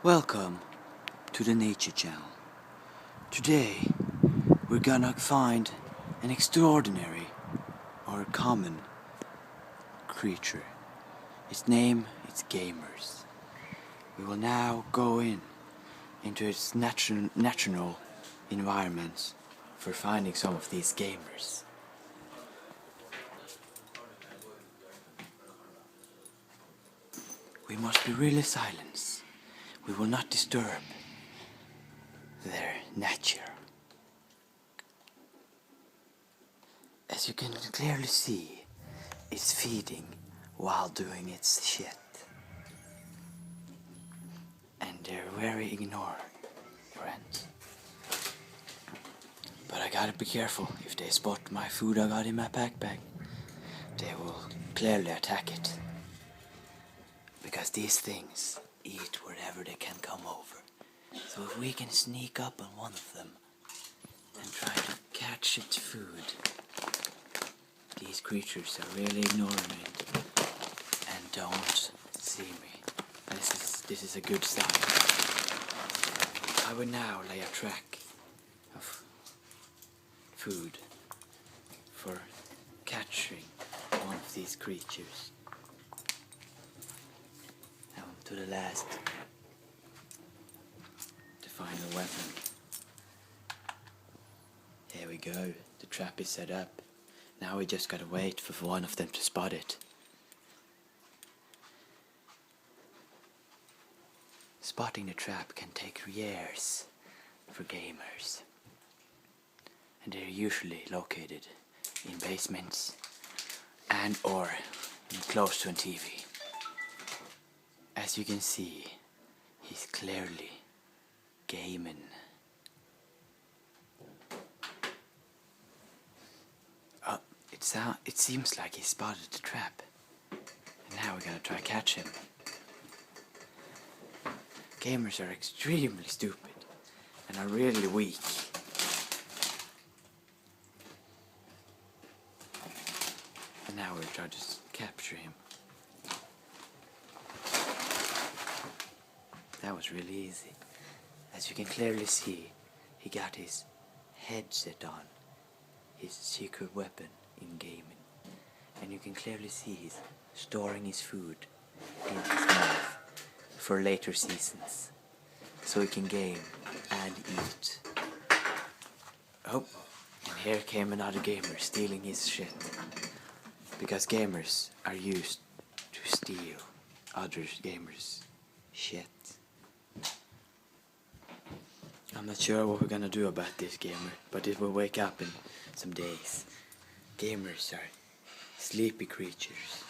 Welcome to the Nature Channel. Today, we're gonna find an extraordinary or common creature. Its name is gamers. We will now go into its natural environments for finding some of these gamers. We must be really silent. We will not disturb their nature. As you can clearly see, it's feeding while doing its shit. And they're very ignorant. But I gotta be careful. If they spot my food I got in my backpack, they will clearly attack it. Because these things eat wherever they can come over. So if we can sneak up on one of them and try to catch its food, these creatures are really ignoring it and don't see me. This is a good sign. I will now lay a track of food for catching one of these creatures. Now to the last, the final weapon. Here we go. The trap is set up. Now we just gotta wait for one of them to spot it. Spotting the trap can take years for gamers. And they're usually located in basements and or close to a TV. As you can see, he's clearly gaming. It seems like he spotted the trap. And now we're gonna try to catch him. Gamers are extremely stupid and are really weak. And now we'll try to capture him. That was really easy. As you can clearly see, he got his headset on, his secret weapon in gaming. And you can clearly see he's storing his food in his mouth for later seasons, so he can game and eat. Oh, and here came another gamer stealing his shit. Because gamers are used to steal other gamers' shit. I'm not sure what we're gonna do about this gamer, but it will wake up in some days. Gamers are sleepy creatures.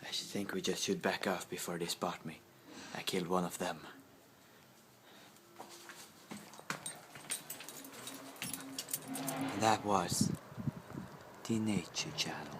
I think we just should back off before they spot me. I killed one of them. And that was the Nature Channel.